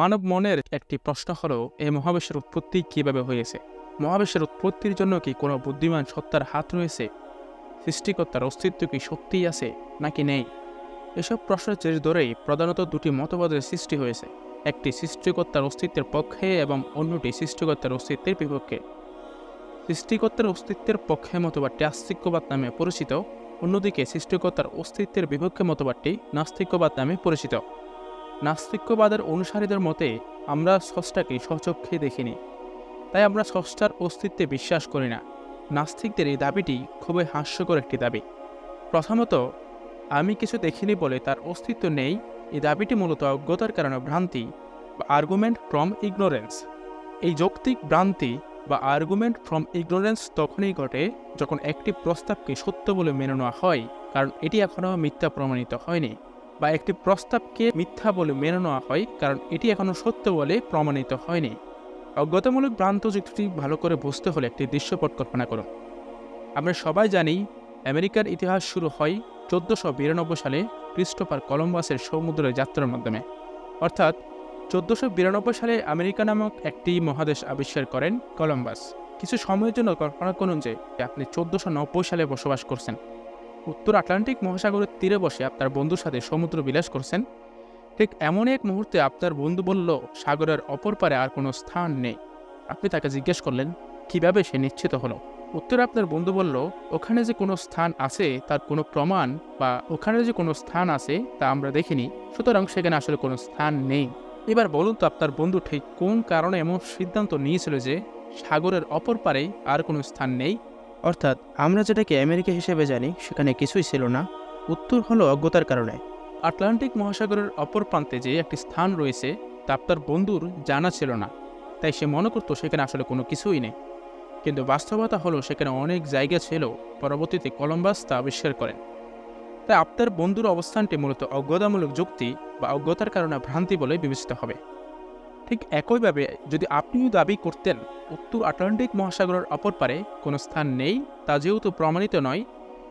মানব মনের একটি প্রশ্ন হলো, এই মহাবিশ্বের উৎপত্তি কিভাবে হয়েছে? মহাবিশ্বের উৎপত্তির জন্য কি কোনো বুদ্ধিমান সত্তার হাত রয়েছে? সৃষ্টিকর্তার অস্তিত্ব কি সত্যিই আছে নাকি নেই? এসব প্রশ্নের জের ধরেই প্রধানত দুটি মতবাদের সৃষ্টি হয়েছে। একটি সৃষ্টিকর্তার অস্তিত্বের পক্ষে এবং অন্যটি সৃষ্টিকর্তার অস্তিত্বের বিপক্ষে। সৃষ্টিকর্তার অস্তিত্বের পক্ষে মতবাদটি আস্তিক্যবাদ নামে পরিচিত, অন্যদিকে সৃষ্টিকর্তার অস্তিত্বের বিপক্ষে মতবাদটি নাস্তিক্যবাদ নামে পরিচিত। নাস্তিক্যবাদের অনুসারীদের মতে আমরা স্রষ্টাকে স্বচক্ষে দেখিনি, তাই আমরা স্রষ্টার অস্তিত্বে বিশ্বাস করি না। নাস্তিকদের এই দাবিটি খুবই হাস্যকর একটি দাবি। প্রথমত, আমি কিছু দেখিনি বলে তার অস্তিত্ব নেই, এই দাবিটি মূলত অজ্ঞতার কারণে ভ্রান্তি বা আর্গুমেন্ট ফ্রম ইগনোরেন্স। এই যৌক্তিক ভ্রান্তি বা আর্গুমেন্ট ফ্রম ইগনোরেন্স তখনই ঘটে যখন একটি প্রস্তাবকে সত্য বলে মেনে নেওয়া হয়, কারণ এটি এখনও মিথ্যা প্রমাণিত হয়নি, বা একটি প্রস্তাবকে মিথ্যা বলে মেনে নেওয়া হয় কারণ এটি এখনও সত্য বলে প্রমাণিত হয়নি। অজ্ঞতামূলক ভ্রান্ত যুক্তিটি ভালো করে বুঝতে হলে একটি দৃশ্যপট কল্পনা করুন। আমরা সবাই জানি আমেরিকার ইতিহাস শুরু হয় 1492 সালে ক্রিস্টোফার কলম্বাসের সমুদ্রে যাত্রার মাধ্যমে। অর্থাৎ 1492 সালে আমেরিকা নামক একটি মহাদেশ আবিষ্কার করেন কলম্বাস। কিছু সময়ের জন্য কল্পনা করুন যে আপনি 1490 সালে বসবাস করছেন, উত্তর আটলান্টিক মহাসাগরের তীরে বসে আপনার বন্ধুর সাথে সমুদ্র বিলাস করছেন। ঠিক এমন এক মুহূর্তে আপনার বন্ধু বলল, সাগরের অপর পারে আর কোনো স্থান নেই। আপনি তাকে জিজ্ঞেস করলেন কিভাবে সে নিশ্চিত হলো। উত্তরে আপনার বন্ধু বলল, ওখানে যে কোনো স্থান আছে তার কোনো প্রমাণ, বা ওখানে যে কোনো স্থান আছে তা আমরা দেখিনি, সুতরাং সেখানে আসলে কোনো স্থান নেই। এবার বলুন তো, আপনার বন্ধু ঠিক কোন কারণে এমন সিদ্ধান্ত নিয়েছিল যে সাগরের অপর পারে আর কোনো স্থান নেই? অর্থাৎ আমরা যেটাকে আমেরিকা হিসেবে জানি সেখানে কিছুই ছিল না। উত্তর হলো অজ্ঞতার কারণে। আটলান্টিক মহাসাগরের অপর প্রান্তে যে একটি স্থান রয়েছে তা আপনার বন্ধুর জানা ছিল না, তাই সে মনে করতো সেখানে আসলে কোনো কিছুই নেই। কিন্তু বাস্তবতা হলো সেখানে অনেক জায়গা ছিল। পরবর্তীতে কলম্বাস তা আবিষ্কার করেন। তাই আপনার বন্ধুর অবস্থানটি মূলত অজ্ঞতামূলক যুক্তি বা অজ্ঞতার কারণে ভ্রান্তি বলে বিবেচিত হবে। ঠিক একইভাবে যদি আপনিও দাবি করতেন উত্তর আটলান্টিক মহাসাগরের অপর পারে কোনো স্থান নেই, তা যেহেতু প্রমাণিত নয়,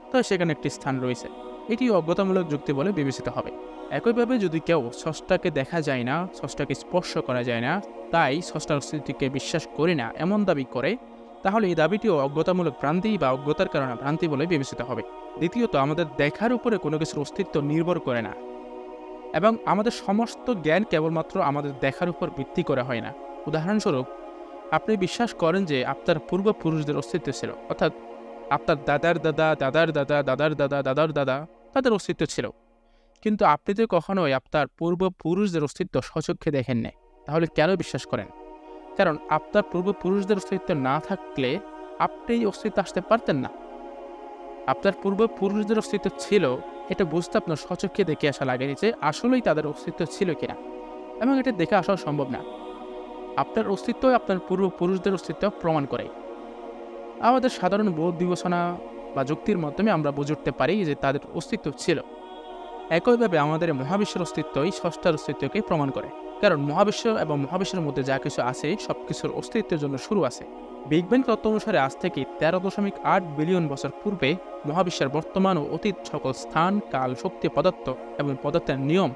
তাই সেখানে একটি স্থান রয়েছে, এটিও অজ্ঞতামূলক যুক্তি বলে বিবেচিত হবে। একইভাবে যদি কেউ স্রষ্টাকে দেখা যায় না, স্রষ্টাকে স্পর্শ করা যায় না, তাই স্রষ্টার অস্তিত্বকে বিশ্বাস করি না এমন দাবি করে, তাহলে এই দাবিটিও অজ্ঞতামূলক ভ্রান্তি বা অজ্ঞতার কারণে ভ্রান্তি বলে বিবেচিত হবে। দ্বিতীয়ত, আমাদের দেখার উপরে কোনো কিছুর অস্তিত্ব নির্ভর করে না, এবং আমাদের সমস্ত জ্ঞান কেবলমাত্র আমাদের দেখার উপর ভিত্তি করা হয় না। উদাহরণস্বরূপ, আপনি বিশ্বাস করেন যে আপনার পূর্বপুরুষদের অস্তিত্ব ছিল, অর্থাৎ আপনার দাদার দাদা দাদার দাদা দাদার দাদা দাদার দাদা তাদের অস্তিত্ব ছিল, কিন্তু আপনি তো কখনোই আপনার পূর্বপুরুষদের অস্তিত্ব স্বচক্ষে দেখেন নাই। তাহলে কেন বিশ্বাস করেন? কারণ আপনার পূর্বপুরুষদের অস্তিত্ব না থাকলে আপনি এই অস্তিত্ব আসতে পারতেন না। আপনার পূর্বপুরুষদের অস্তিত্ব ছিল, এটা বুঝতে আপনার স্বচক্ষে দেখে আসা লাগেনি যে আসলেই তাদের অস্তিত্ব ছিল কিনা, এবং এটা দেখে আসাও সম্ভব না। আপনার অস্তিত্ব আপনার পূর্বপুরুষদের অস্তিত্ব প্রমাণ করে। আমাদের সাধারণ বোধ বিবেচনা বা যুক্তির মাধ্যমে আমরা বুঝে উঠতে পারি যে তাদের অস্তিত্ব ছিল। একইভাবে আমাদের মহাবিশ্বের অস্তিত্বই স্রষ্টার অস্তিত্বকে প্রমাণ করে, কারণ মহাবিশ্ব এবং মহাবিশ্বের মধ্যে যা কিছু আছে সব কিছুর অস্তিত্বের জন্য শুরু আছে। বিগ ব্যাং তত্ত্ব অনুসারে আজ থেকে 13.8 বিলিয়ন বছর পূর্বে মহাবিশ্বের বর্তমান ও অতীত সকল স্থান, কাল, শক্তি, পদার্থ এবং পদার্থের নিয়ম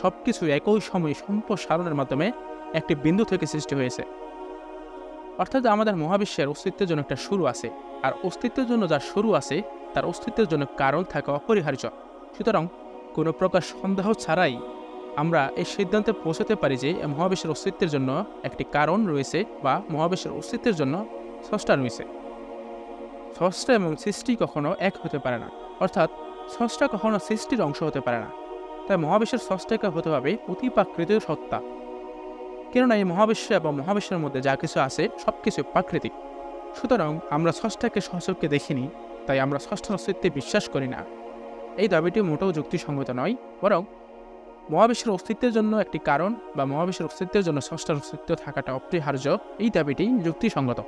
সবকিছু একই সময়ে সম্প্রসারণের মাধ্যমে একটি বিন্দু থেকে সৃষ্টি হয়েছে। অর্থাৎ আমাদের মহাবিশ্বের অস্তিত্বের জন্য একটা শুরু আছে, আর অস্তিত্বের জন্য যার শুরু আছে তার অস্তিত্বের জন্য কারণ থাকা অপরিহার্য। সুতরাং কোনো প্রকার সন্দেহ ছাড়াই আমরা এই সিদ্ধান্তে পৌঁছাতে পারি যে মহাবিশ্বের অস্তিত্বের জন্য একটি কারণ রয়েছে, বা মহাবিশ্বের অস্তিত্বের জন্য স্রষ্টা রয়েছে। স্রষ্টা এবং সৃষ্টি কখনো এক হতে পারে না, অর্থাৎ স্রষ্টা কখনো সৃষ্টির অংশ হতে পারে না। তাই মহাবিশ্বের স্রষ্টাকে হতে হবে অতিপ্রাকৃত সত্তা, কেননা এই মহাবিশ্ব এবং মহাবিশ্বের মধ্যে যা কিছু আছে সব কিছু প্রাকৃতিক। সুতরাং আমরা স্রষ্টাকে সচক্ষে দেখিনি, তাই আমরা স্রষ্টার অস্তিত্বে বিশ্বাস করি না। এই দাবিটি মোটেও যুক্তিসঙ্গত নয়, বরং মহাবিশ্বের অস্তিত্বের জন্য একটি কারণ বা মহাবিশ্বের অস্তিত্বের জন্য স্রষ্টার অস্তিত্ব থাকাটা অপরিহার্য, এই দাবিটি যুক্তিসঙ্গত।